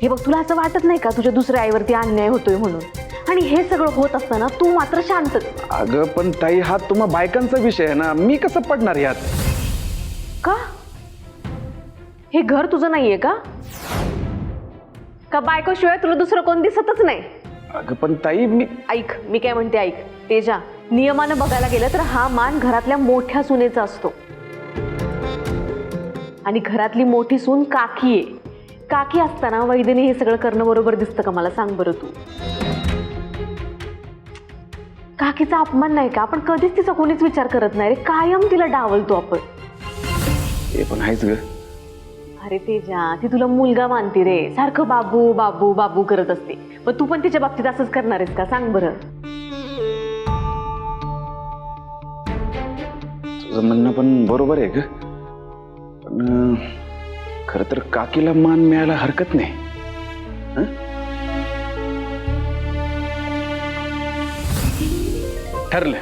हे बघ, तुला असं वाटत नाही का तुझ्या दुसऱ्या आईवरती अन्याय होतोय म्हणून? आणि हे सगळं होत असताना तू मात्र शांत. अगं पण ताई, हा तुम्हा बायकांचा विषय आहे ना, मी कसं पडणार यात? का? हे घर तुझं नाहीये का? का बायकोशिवाय तुला दुसरं कोण दिसतच नाही? अगं पण ताई, मी ऐक, मी काय म्हणते ऐक. तेजा, नियमानं बघायला गेलं तर हा मान घरातल्या मोठ्या सुनेचा असतो. आणि घरातली मोठी सून काकी आहे. काकी असताना वैद्यने हे सगळं करणं बरोबर दिसतं का? मला सांग बरं तू. काकीचा अपमान नाही का? आपण कधीच तिचा कोणीच विचार करत नाही रे. कायम तिला डावलतो आपण. हे पण आहेच ग. अरे तेजा, ती तुला मुलगा मानते रे. सारखं बाबू बाबू बाबू करत असते. पण तू पण तिच्या बाबतीत असंच करणार आहेस का? सांग बरं. तुझं म्हणणं पण बरोबर आहे ग. पण खर तर काकीला मान मिळायला हरकत नाही. ठरलं,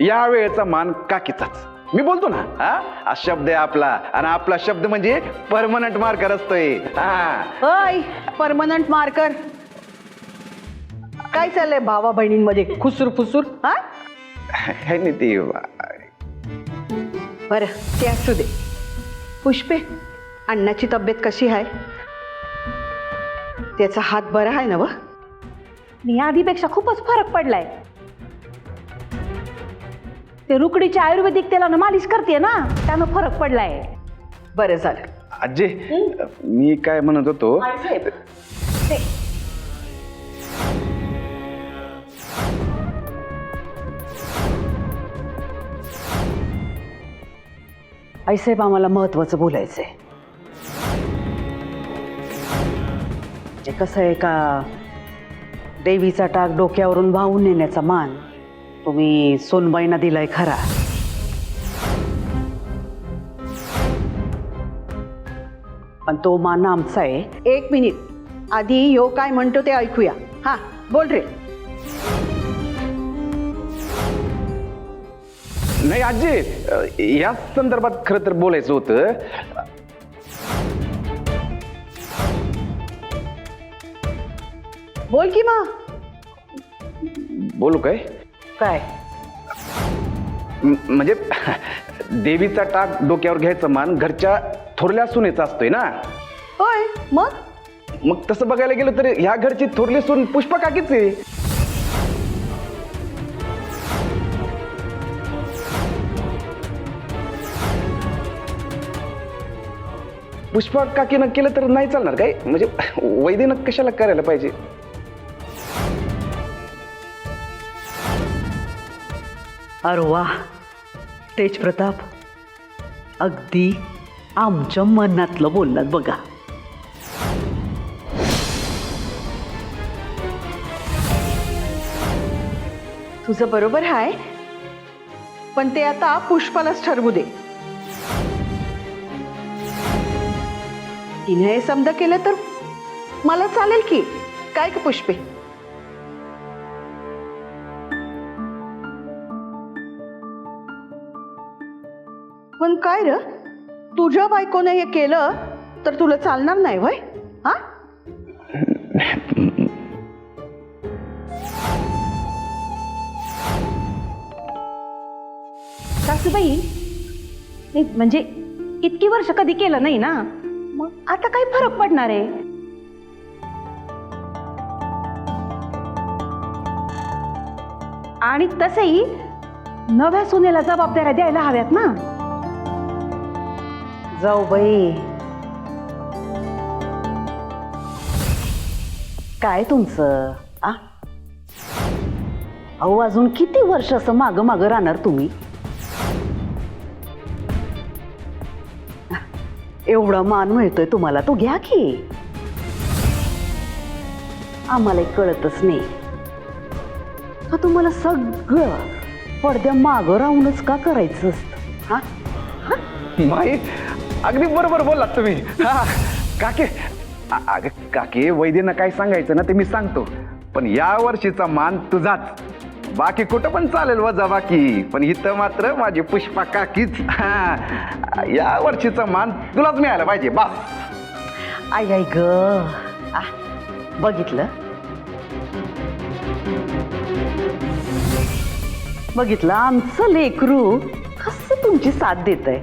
या वेळेचा मान काकीचाच. मी बोलतो ना, हा शब्द आहे आपला, आणि आपला शब्द म्हणजे परमनंट मार्कर असतोय. अय, परमनंट मार्कर काय चाललंय भावा बहिणींमध्ये? खुसूर फुसूर? हा, हे नाही ते. बरं ते असू दे. पुष्पे, अण्णाची तब्येत कशी आहे? त्याचा हात बरा आहे ना? व मी आधीपेक्षा खूपच फरक पडलाय. ते रुकडीच्या आयुर्वेदिक तेलानं मालिश करते ना, त्यानं फरक पडलाय. बरं झालं. आजी, मी काय म्हणत होतो, आईसाहेब, आम्हाला महत्वाचं बोलायचंय. ते कसं आहे का, देवीचा टाक डोक्यावरून वाहून नेण्याचा मान तुम्ही सोनबाईंना दिलाय खरा, पण तो मान आमचा आहे. 1 मिनिट, आधी यो काय म्हणतो ते ऐकूया. हा, बोल रे. नाही आजी, या संदर्भात खरं तर बोलायचं होतं. बोल की मग. बोलू काय? काय? म्हणजे देवीचा टाक डोक्यावर घ्यायचा मान घरच्या थोरल्या सुनेचा असतोय ना. होय, मग तसं बघायला गेलं तर ह्या घरची थोरली सून पुष्पा काकीच आहे. पुष्पा काकीनं केलं तर नाही चालणार काय? म्हणजे वैद्यनं कशाला करायला पाहिजे? अरे वा, तेज प्रताप, अगदी आमच्या मनातलं बोललात बघा. तुझं बरोबर आहे, पण ते आता पुष्पालाच ठरवू दे. तिने हे समजा केलं तर मला चालेल की. काय का पुष्पे? पण काय र, तुझ्या बायकोने हे केलं तर तुला चालणार नाही वय? हा, सासूबाई, म्हणजे इतकी वर्ष कधी केलं नाही ना, मग आता काही फरक पडणार आहे? आणि तसंही नव्या सुनेला जबाबदाऱ्या द्यायला हव्यात ना. जाऊ बाई. काय तुमचं? अहो, अजून किती वर्ष असं मागं मागं राहणार तुम्ही? एवढा मान मिळतोय तुम्हाला, तो घ्या की. आम्हाला कळतच नाही का तुम्हाला सगळं पडद्या मागं राहूनच का करायचं असतं? हा, माई, अगदी बरोबर बोललात तुम्ही. काके, अगं काके, वैद्यनं काय सांगायचं ना ते मी सांगतो, पण या वर्षीचा मान तुझाच. बाकी कुठं पण चालेल वजा बाकी, पण इथं मात्र माझी पुष्पा काकीच. या वर्षीचा मान तुलाच मिळाला पाहिजे बस. आई आई ग बघितलं बघितलं आमचं लेकरू कसं तुमची साथ देत आहे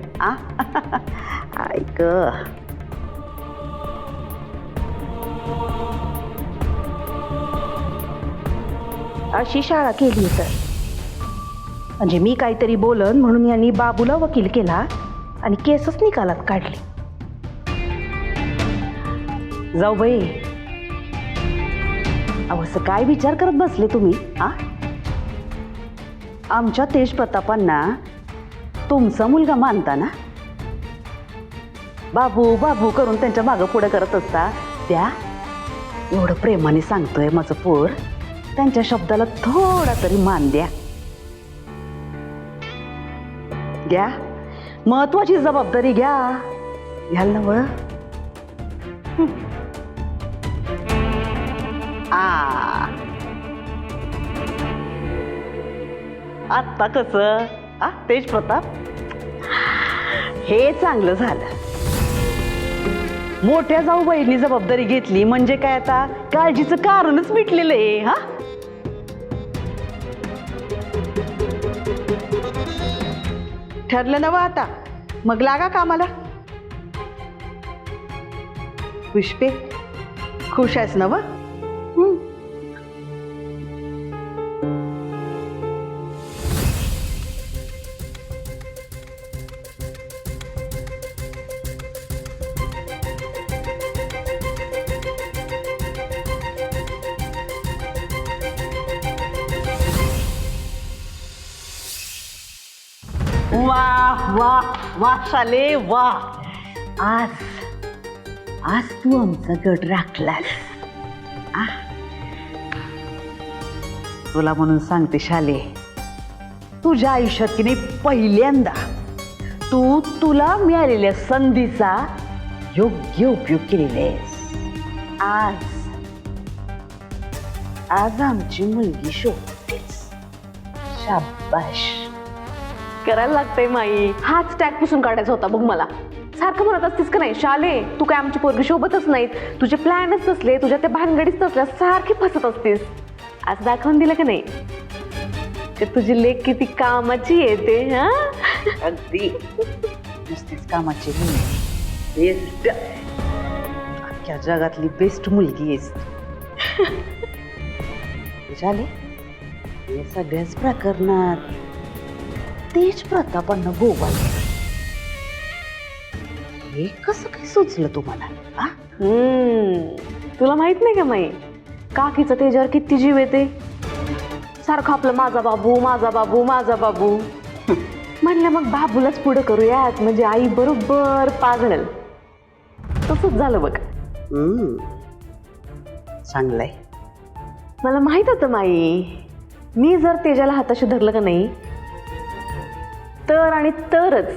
ऐक अशी शाळा केली तर म्हणजे मी काहीतरी बोलन म्हणून यांनी बाबूला वकील केला आणि केसच निकालात काढली. जाऊ बाई अहो असं काय विचार करत बसले तुम्ही आमच्या तेज प्रतापांना तुमचा मुलगा मानता ना बाबू बाबू करून त्यांच्या मागं पुढे करत असता त्या एवढं प्रेमाने सांगतोय माझं पोर त्यांच्या शब्दाला थोडा तरी मान द्या घ्या महत्वाची जबाबदारी घ्या घ्याल ना व आत्ता कसं तेज प्रताप हे चांगलं झालं मोठ्या जाऊ बहिणी जबाबदारी घेतली म्हणजे काय आता काळजीचं कारणच मिटलेलं आहे ठरलं ना व आता मग लागा कामाला. पुष्पे खुश आहेस ना व? वाह वाह वाह शाले वाह आज तू आमचा गट राखलास तुला म्हणून सांगते शाले तुझ्या आयुष्यात की नाही पहिल्यांदा तुला मिळालेल्या संधीचा योग्य उपयोग केलेला आहेस. आज आमची मुलगी शोधतेस. शाबाश. करायला लागतंय माई हाच टॅग पुसून काढायचा होता बघ मला. सारखं म्हणत असतीस का नाही शाले तू काय आमची पोरगी शोभतच नाहीत तुझे प्लॅनच नसले तुझ्या त्या भानगडीच नसल्या सारखी फसत असतीस. आज दाखवून दिलं का नाही ते तुझी लेक किती कामाची येते. हा अगदी नुसतीच कामाची बेस्ट अख्ख्या जगातली बेस्ट मुलगी आहेस झाले या सगळ्याच प्रकरणात तेज प्रतापांना गोवा हे कसं काय सुचलं तुम्हाला तुला माहित नाही का माई काकीचं त्याच्यावर किती जीव येते. सारखं आपलं माझा बाबू माझा बाबू माझा बाबू म्हणलं मग बाबूलाच पुढं करूयात म्हणजे आई बरोबर पाजळेल. तसंच झालं बघ. चांगलंय. मला माहित होतं माई मी जर तेजाला हाताशी धरलं का नाही तर आणि तरच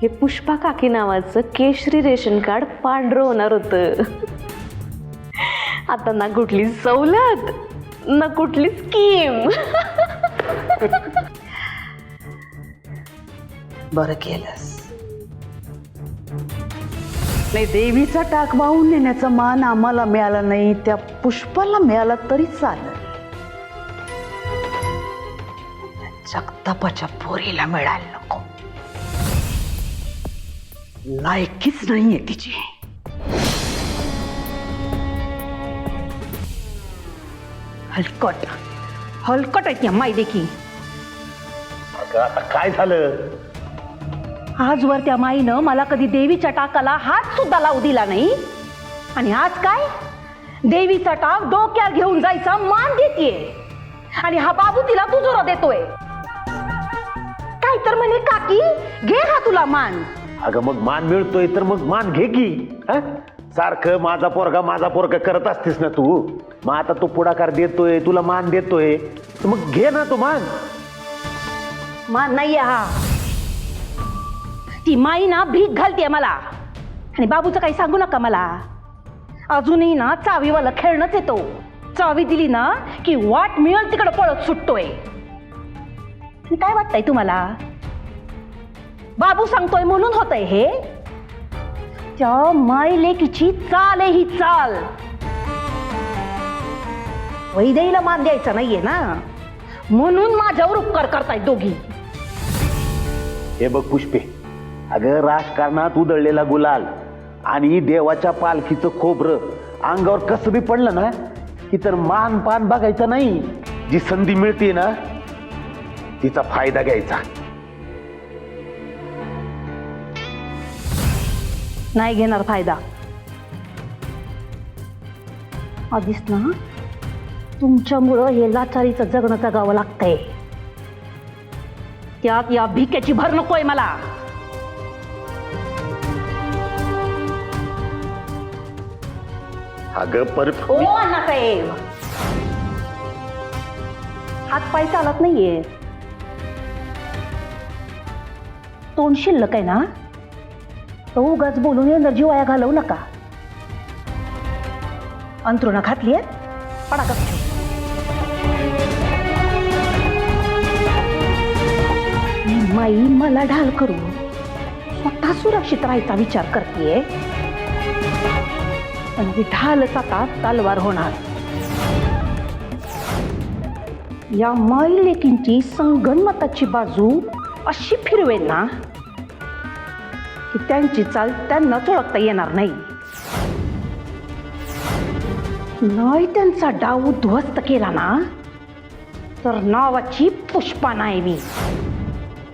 हे पुष्पा काकी नावाचं केशरी रेशन कार्ड पांढरं होणार होतं. आता ना कुठली सवलत ना कुठली स्कीम. बरं केलंस. नाही देवीचा टाक वाहून नेण्याचा मान आम्हाला मिळाला नाही त्या पुष्पाला मिळाला तरी चालेल. जगतापाच्या पोरीला मिळायला नको. लायकीच नाहीये तिची. हलकट हलकट आहेत या माई देखी. आता काय झालं? आजवर त्या माईनं मला कधी देवीच्या टाकाला हात सुद्धा लावू दिला नाही आणि आज काय देवीचा टाक डोक्यावर घेऊन जायचा मान देतीये आणि हा बाबू तिला दुजोरा देतोय. काय तर म्हणे काकी घे हा तुला मान. अगं मग मान मिळतोय तर मग मान घे की. सारखं माझा पोरगा करत असतेस ना तू. मग आता तो पुढाकार देतोय तुला मान देतोय तर मग घे ना तो मान. मान नाहीये हा. ती माई ना भीक घालते मला आणि बाबूचं काही सांगू नका मला. अजूनही ना चावीवाला खेळणंच येतो. चावी दिली ना की वाट मिळेल तिकडे पळत सुटतोय. काय वाटतंय तुम्हाला बाबू सांगतोय म्हणून होतंय हे. त्या माय लेकीची चाल आहे ही चाल. वैदेहीला मान द्यायचा नाहीये ना, म्हणून माझ्यावर उपकार करतायत दोघी. हे बघ पुष्पे, अगं राजकारणात उधळलेला गुलाल आणि देवाच्या पालखीचं खोबरं अंगावर कसं बी पडलं ना की तर मान पान बघायचं नाही. जी संधी मिळते ना तिचा फायदा घ्यायचा. नाही घेणार फायदा. आधीच ना तुमच्यामुळं हे लाचारीचं जगणं जगावं लागतंय. त्यात या भिक्याची भर नकोय मला. अगं ओ अण्णासाहेब, हात पाय चालत नाहीये. तोंड शिल्लक आहे ना, तो उगाच बोलून एनर्जी वाया घालवू नका. अंथरुणा घातली आहेत, पडा गपचूप. ही माई मला ढाल करून स्वतः सुरक्षित राहायचा विचार करतेय, आणि ढालच आता तलवार होणार. या माई लेकींची संगनमताची बाजू अशी फिरवेल ना की त्यांची चाल त्यांनाच ओळखता येणार नाही. नाही त्यांचा डाव उद्ध्वस्त केला ना तर नावाची पुष्पा नाही मी.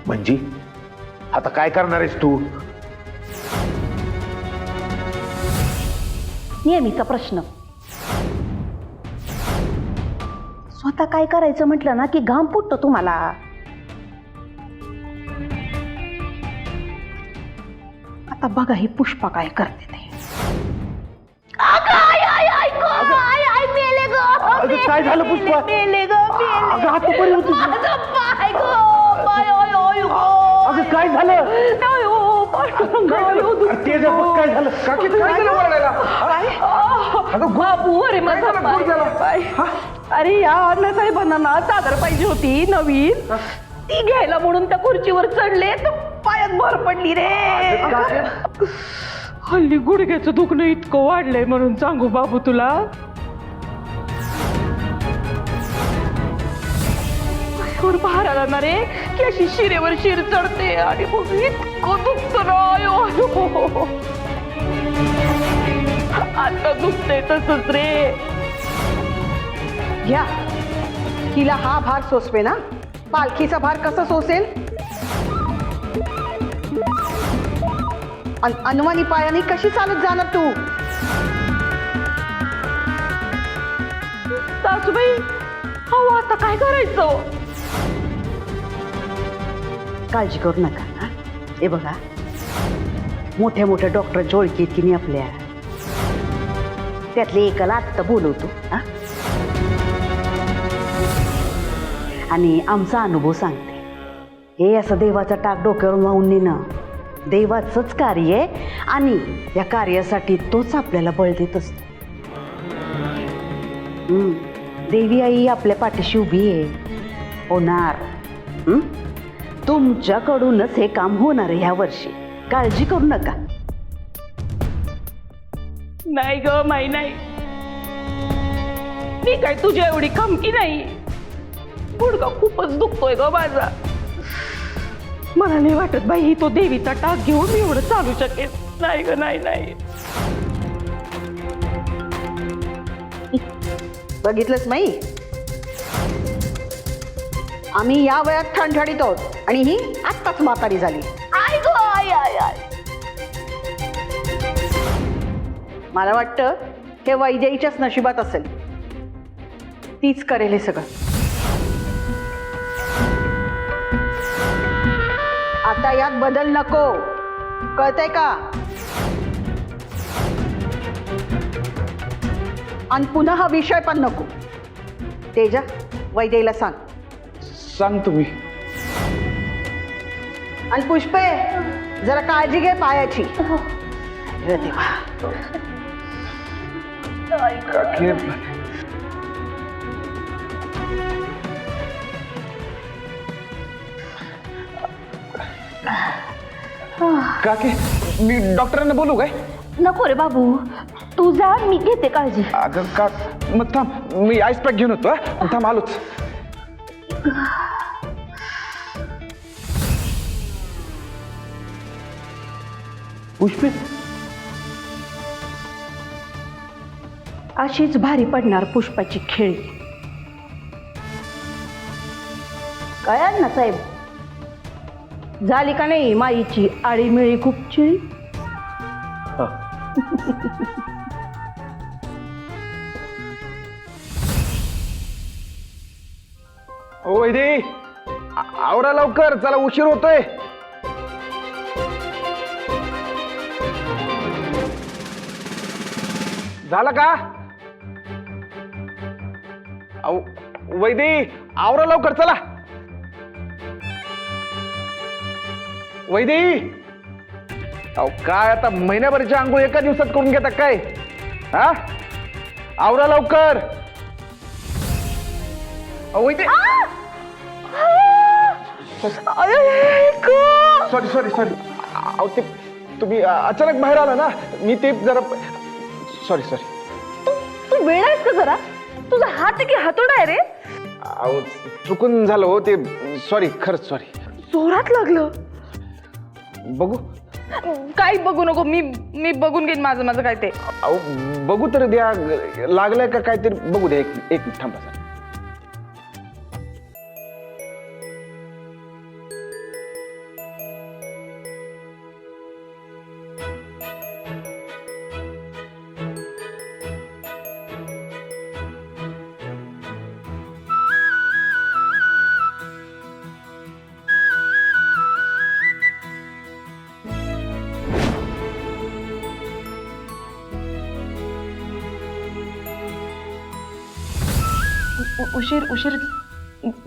म्हणजे आता काय करणार आहेस तू? नेहमीचा प्रश्न. स्वतः काय करायचं म्हटलं ना की घाम फुटतो तुम्हाला. आता बघा ही पुष्पा काय करते ते. अगं काय झालं पुष्पा? अगं हात बरी होती. अगं काय झालं? तेजा बघ काय झालं? काकी काय झालं ओरडायला? बाबू अरे माझा पाय. अरे या अण्णासाहेबांना ना चादर पाहिजे होती नवीन, ती घ्यायला म्हणून त्या खुर्चीवर चढले तर पायात भर पडली रे. हल्ली गुडघ्याचं दुखणं इतकं वाढलंय म्हणून सांगू बाबू तुला. पायावर भार आला ना रे की अशी शिरेवर शिर चढते आणि मग इतकं दुखतं ना. आता दुखतंय तसंच रे. घ्या, हिला हा भार सोसवे ना, पालखीचा भार कसा सोसेल? अनवाणी पायाने कशी चालत जाणार तू? सासूबाई, हो आता काय करायचं? काळजी करू नका. हा? हे बघा, मोठ्या मोठ्या डॉक्टरांच्या ओळखी आहेत की नाही आपल्या, त्यातले एकाला आत्ता बोलवतो. हा? आणि आमचा अनुभव सांगते, हे असं देवाचा टाक डोक्यावरून वाहून नेणं देवाचंच कार्य आहे आणि या कार्यासाठी तोच आपल्याला बळ देत असतो. देवी आई आपल्या पाठीशी उभी आहे. होणार. तुमच्याकडूनच हे काम होणार आहे ह्या वर्षी. काळजी करू नका. नाही ग माई, नाही. मी काय तुझ्या एवढी खमकी नाही. गुडघा खूपच दुखतोय ग माझा. मला नाही वाटत बाई तो देवीचा टाक घेऊन मी एवढं चालू शकेल. नाही ग, नाही नाही. बघितलंच माई, आम्ही या वयात ठणठणीत आहोत आणि ही आत्ताच म्हातारी झाली. आय ग आय आय आय. मला वाटतं हे वैदेहीच्याच नशिबात असेल. तीच करेल हे सगळं. आता यात बदल नको, कळतंय का? आणि पुन्हा हा विषय पण नको. तेजा, वैदेहीला सांग. सांग तुम्ही. आणि पुष्पे, जरा काळजी घे पायाची. हे देवा. काकी काकी, मी डॉक्टरांना बोलू काय? नको रे बाबू, तू जा, मी घेते काळजी. अगं का मग थांब, मी आईस पॅक घेऊन येतो हा. थांब आलोच. पुष्पे, अशीच भारी पडणार पुष्पाची खेळी. काय ना साहेब, झाली का नाही माईची आळीमिळी खूप चिळी? ओ वैदे, आवरा लवकर, चला उशीर होतोय. झालं का? वैदे, आवरा लवकर, चला. वैदे, अहो काय आता महिन्याभरची आंघोळ एका दिवसात करून घेता काय? हा, आवरा लवकर. वैदे, सॉरी सॉरी सॉरी. अहो ते तुम्ही अचानक बाहेर आला ना, मी ते जरा सॉरी सॉरी. तू वेळ आहेस का जरा? तुझा हात की हातोडा आहे रे? अहो चुकून झालं हो ते, सॉरी, खरंच सॉरी. जोरात लागलं. बघू. काही बघू नको, मी बघून घेईन माझं काय ते. अहो बघू तर द्या, लागलंय का काहीतरी बघू द्या. एक मिनिट थांबा सर. उशीर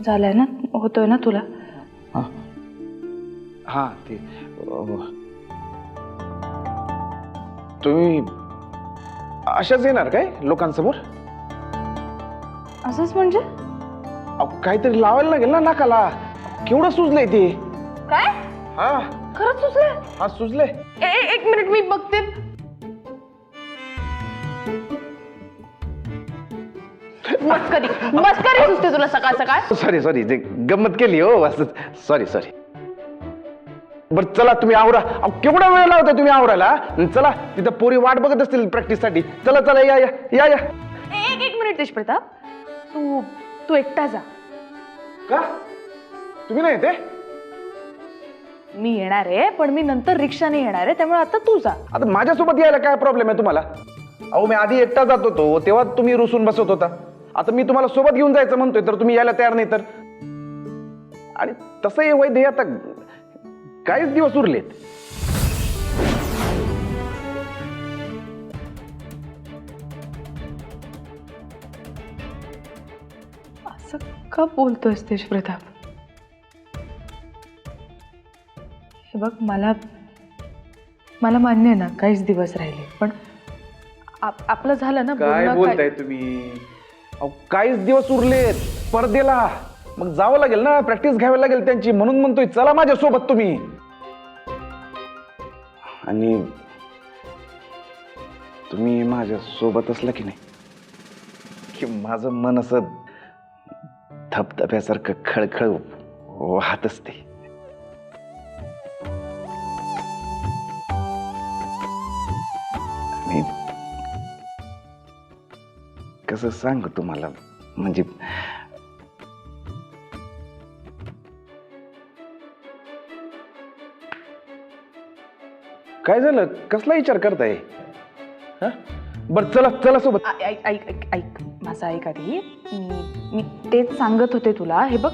झालाय ना, होतोय ना तुला? हा ते तुम्ही अशाच येणार काय लोकांसमोर? असंच म्हणजे? अहो काहीतरी लावायला लागेल ना नाकाला. केवढं सुजलंय ते. काय? हा खरंच सुचलंय? हा सुजलंय. एक मिनिट, मी बघते. मस्करी सुचते तुला सकाळ सकाळ? सॉरी सॉरी, ते गंमत केली हो असं. Sorry sorry. बरं चला तुम्ही आवरा. अहो केवढा वेळ लावता तुम्ही आवरायला? चला, तिथं पोरी वाट बघत असतील प्रॅक्टिस साठी. चला चला, या या या या. एक मिनिट देश प्रताप, तू एकटा जा. का तुम्ही नाही येते? मी येणार आहे, पण मी नंतर रिक्षाने येणार आहे, त्यामुळे आता तू जा. आता माझ्यासोबत यायला काय प्रॉब्लेम आहे तुम्हाला? अहो मी आधी एकटा जात होतो तेव्हा तुम्ही रुसून बसत होता. आता मी तुम्हाला सोबत घेऊन जायचं म्हणतोय तर तुम्ही यायला तयार नाही तर. आणि तसंही वैद्य आता काहीच दिवस उरलेत. असं का बोलतोयस देश प्रताप? हे बघ, मला मान्य आहे ना, काहीच दिवस राहिले, पण आपलं झालं ना. काय बोलताय तुम्ही? अहो काहीच दिवस उरलेत स्पर्धेला. मग जावं लागेल ना, प्रॅक्टिस घ्यावी लागेल त्यांची. म्हणून म्हणतोय चला माझ्यासोबत तुम्ही. आणि तुम्ही माझ्या सोबत असला की नाही, की माझं मन असं धबधब्यासारखं खळखळ वाहत असते. आणि कसं सांगू तुम्हाला, म्हणजे काय झालं? कसला विचार करताय? बर चला चला सोबत. ऐक माझं ऐक आधी. मी तेच सांगत होते तुला. हे बघ,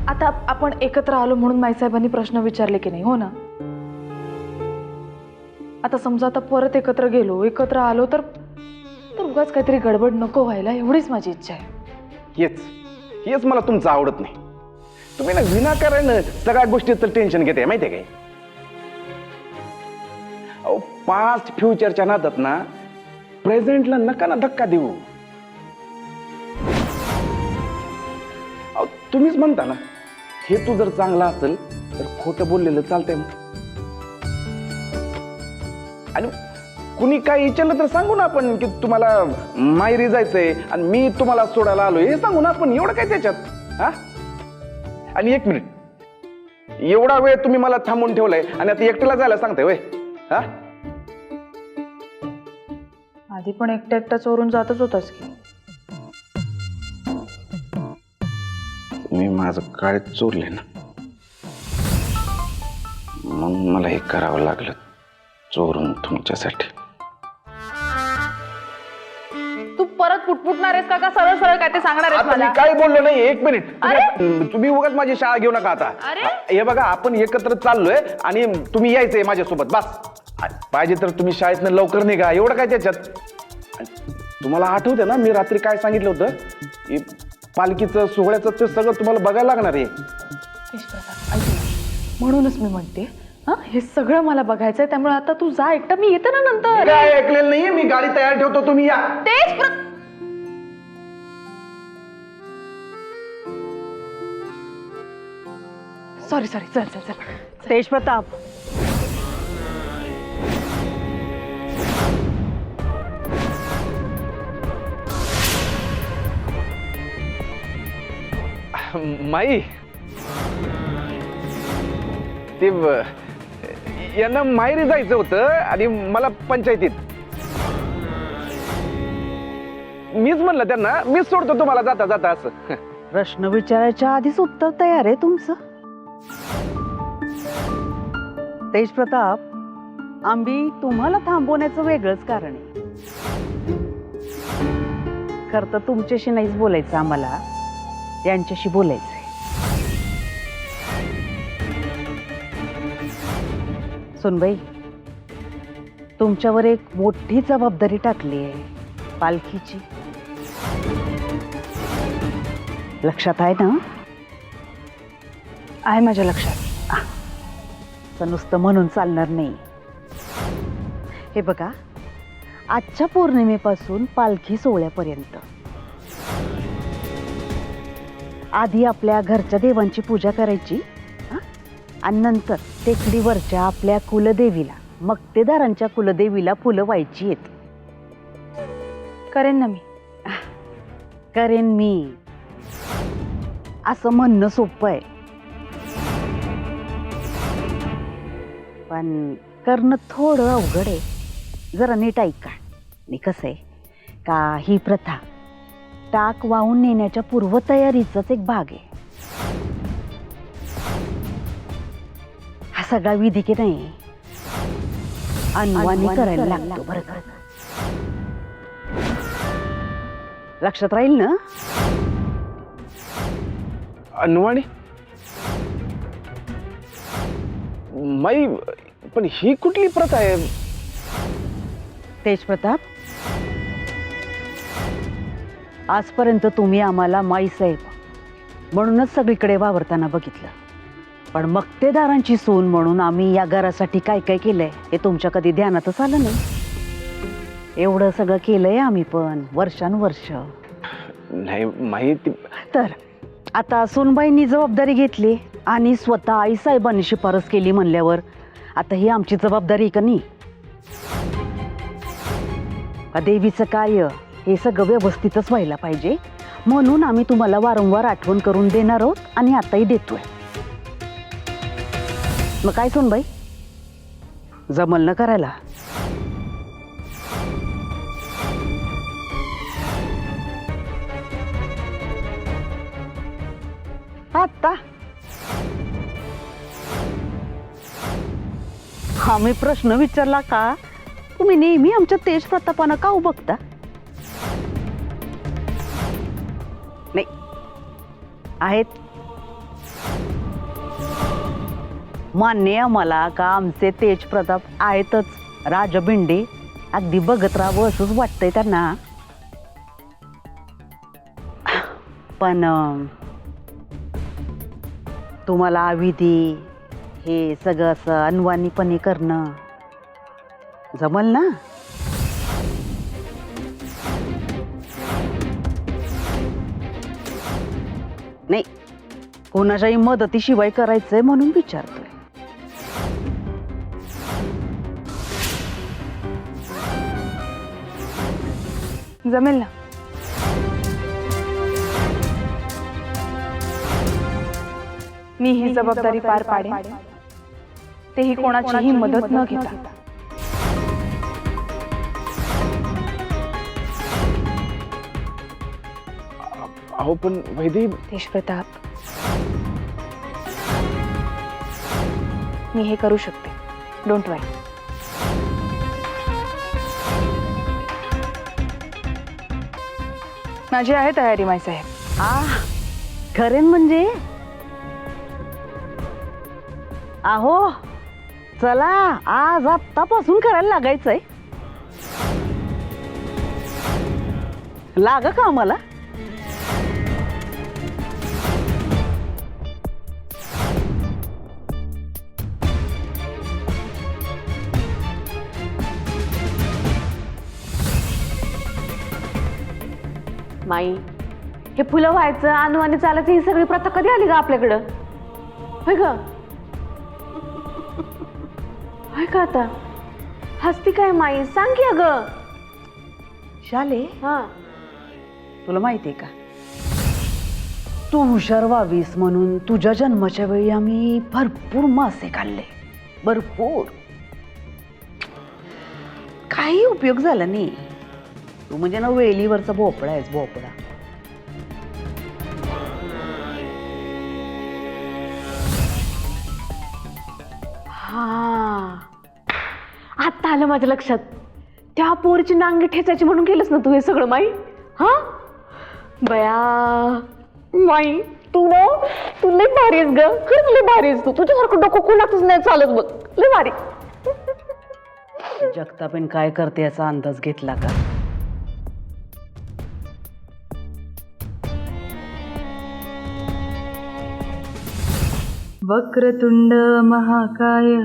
आता आपण एकत्र आलो म्हणून माईसाहेबांनी प्रश्न विचारले की नाही, हो ना? आता समजा आता परत एकत्र आलो तर उगाच काहीतरी गडबड नको व्हायला, एवढीच माझी इच्छा आहे. हेच मला तुमचं आवडत नाही. तुम्ही ना विनाकारण सगळ्या गोष्टीचं टेन्शन घेते, माहितीये काय? अहो पास्ट फ्युचरच्या नादात ना प्रेझेंटला नका ना धक्का देऊ. अहो तुम्हीच म्हणता ना, हे तू जर चांगला असेल तर खोटं बोललेलं चालतंय. आणि कुणी काही विचारलं तर सांगू ना आपण की तुम्हाला माहेरी जायचंय आणि मी तुम्हाला सोडायला आलोय हे सांगू ना आपण. एवढं काय त्याच्यात? हा. आणि 1 मिनिट, एवढा वेळ तुम्ही मला थांबून ठेवलाय आणि आता एकट्याला जायला सांगताय वय? हा. आधी पण एकटा एकटा चोरून जातच होतास की. मी माझं काळ चोरले ना, मग मला हे करावं लागलं चोरून तुमच्यासाठी. तू परत पुटपुटणार आहेस का सरळ सरळ काय ते सांगणार आहेस आता मी मला? काय बोललो नाही. 1 मिनिट, तुम्ही उगाच माझी शाळा घेऊ नका आता. हे बघा, आपण एकत्र चाललोय आणि तुम्ही यायचंय माझ्यासोबत बस. पाहिजे तर तुम्ही शाळेतनं लवकर निघा. एवढं काय त्याच्यात? तुम्हाला आठवतं ना मी रात्री काय सांगितलं होतं की पालखीचं सोहळ्याचं ते सगळं तुम्हाला बघायला लागणार आहे. म्हणूनच मी म्हणते हा, हे सगळं मला बघायचंय, त्यामुळे आता तू जा एकटा, मी येते ना नंतर. काय ऐकलेलं नाहीये मी. गाडी तयार ठेवतो, तुम्ही या. तेच सॉरी चल चल चल. तेज प्रताप, माई ते यांना माहेरी जायचं होतं आणि मला पंचायतीत. मीच म्हणलं त्यांना, मीच सोडतो तुम्हाला जाता जाता असं. प्रश्न विचारायच्या आधीच उत्तर तयार आहे तुमचं. तेज प्रताप, आम्ही तुम्हाला थांबवण्याचं वेगळंच कारण आहे. खरं तर तुमच्याशी नाहीच बोलायचं आम्हाला, यांच्याशी बोलायचंय. सुनबाई, तुमच्यावर एक मोठी जबाबदारी टाकली आहे, पालखीची. लक्षात आहे ना? आहे माझ्या लक्षात. असं नुसतं म्हणून चालणार नाही. हे बघा, आजच्या पौर्णिमेपासून पालखी सोहळ्यापर्यंत आधी आपल्या घरच्या देवांची पूजा करायची, आणि नंतर टेकडीवरच्या आपल्या कुलदेवीला, मक्तेदारांच्या कुलदेवीला फुलं व्हायची आहेत. करेन ना मी. करेन मी असं म्हणणं सोपं आहे, पण करणं थोडं अवघड आहे. जरा नीट ऐका. आणि कसं आहे का, ही प्रथा टाक वाहून नेण्याच्या पूर्वतयारीचाच एक भाग आहे. हा सगळा विधी की नाही अनवाणी करायला लागतो बरं का. लक्षात राहील ना? अनवाणी माई, पण ही कुठली प्रथा आहे? तेज प्रताप, आजपर्यंत तुम्ही आम्हाला माईसाहेब म्हणूनच सगळीकडे वावरताना बघितलं, पण मक्तेदारांची सून म्हणून आम्ही या घरासाठी काय काय केलंय हे तुमच्या कधी ध्यानातच आलं नाही. एवढं सगळं केलंय आम्ही पण वर्षानुवर्ष. नाही माहिती. तर आता सूनबाईंनी जबाबदारी घेतली आणि स्वतः आईसाहेबांनी शिफारस केली म्हणल्यावर आता ही आमची जबाबदारी आहे का नाही? देवीचं कार्य हे सगळं व्यवस्थितच व्हायला पाहिजे, म्हणून आम्ही तुम्हाला वारंवार आठवण करून देणार आहोत आणि आताही देतोय. मग काय सूनबाई, जमल न करायला? आता आम्ही प्रश्न विचारला का तुम्ही नेहमी आमच्या तेज प्रतापानं का बघता? नाही आहेत, मान्य आम्हाला का आमचे तेज प्रताप आहेतच राजबिंडे, अगदी बघत राहावं असंच वाटतंय त्यांना. पण तुम्हाला विधी हे सगळं असं अनवाणीपणे करणं जमल ना? नाही, कोणाच्याही मदतीशिवाय करायचंय म्हणून विचारतोय. जमेल ना? मी ही जबाबदारी पार पाडेन, तेही कोणाचीही मदत न घेता. अहो पण वैदे, तेजप्रताप, मी हे करू शकते. डोंट वरी. माझी आहे तयारी माईसाहेब. करेन म्हणजे अहो चला आज आत्तापासून करायला लागायचंय. लागा का आम्हाला? माई, हे फुलं व्हायचं अनुवाने चालायचं ही सगळी प्रथा कधी आली का आपल्याकडं? होय ग? होय का आता? हसती काय माई? सांग की अगं. शाले, हा, तुला माहितीये का, तू हुशार व्हावीस म्हणून तुझ्या जन्माच्या वेळी आम्ही भरपूर मासे खाल्ले. भरपूर. काही उपयोग झाला नाही. तू म्हणजे ना वेलीवरचा भोपळा आहेस, भोपळा. हा, आता आलं माझ्या लक्षात. त्या पोरीची नांगी ठेचायची म्हणून केलंस ना तू हे सगळं माई? हा बया माई, तू ना तू लय भारी आहेस ग. खरंच लय भारी आहेस तू. तुझ्यासारखं डोकं कोणाचंच नाही चालत बघ. लय भारी. जगतापेन काय करते याचा अंदाज घेतला का? वक्रतुंड महाकाय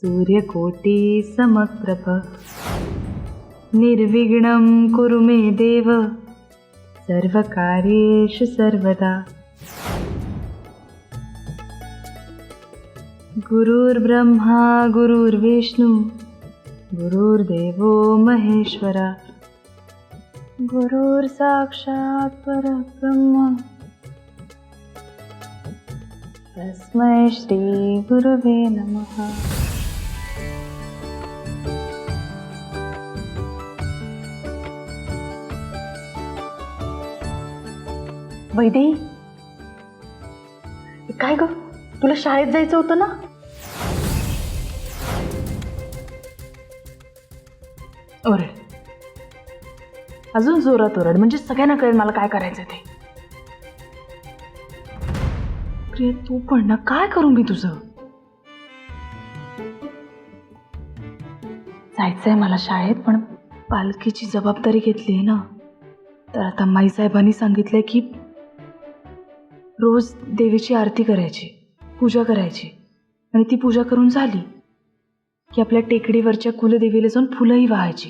सूर्यकोटि समप्रभ निर्विघ्नं कुरु मे देव सर्वकार्येषु सर्वदा. गुरुर्ब्रह्मा गुरुर्विष्णु गुरुर्देवो महेश्वरा गुरुर्साक्षात् परब्रह्म तस्मै श्री गुरुवे नमः. वैदेही, काय ग, तुला शाळेत जायचं होतं ना? ओरड, अजून जोरात ओरड, म्हणजे सगळ्यांना कळेल मला काय करायचं ते. प्रिया, तू पण ना, काय करू मी तुझं? जायचंय मला शाळेत, पण पालखीची जबाबदारी घेतली आहे ना, तर आता माईसाहेबांनी सांगितलंय की रोज देवीची आरती करायची, पूजा करायची, आणि ती पूजा करून झाली की आपल्या टेकडीवरच्या कुलदेवीला जाऊन फुलंही वाहायची,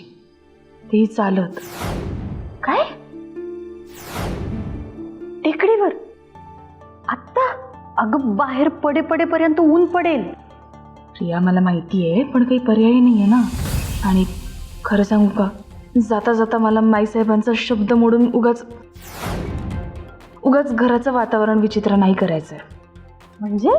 तेही चालत. काय? टेकडीवर? आत्ता? अगं बाहेर पडेपर्यंत ऊन पडेल. प्रिया, मला माहिती आहे, पण काही पर्याय नाही आहे ना. आणि खरं सांगू का, जाता जाता मला माईसाहेबांचा शब्द मोडून उगाच घराचं वातावरण विचित्र नाही करायचंय. म्हणजे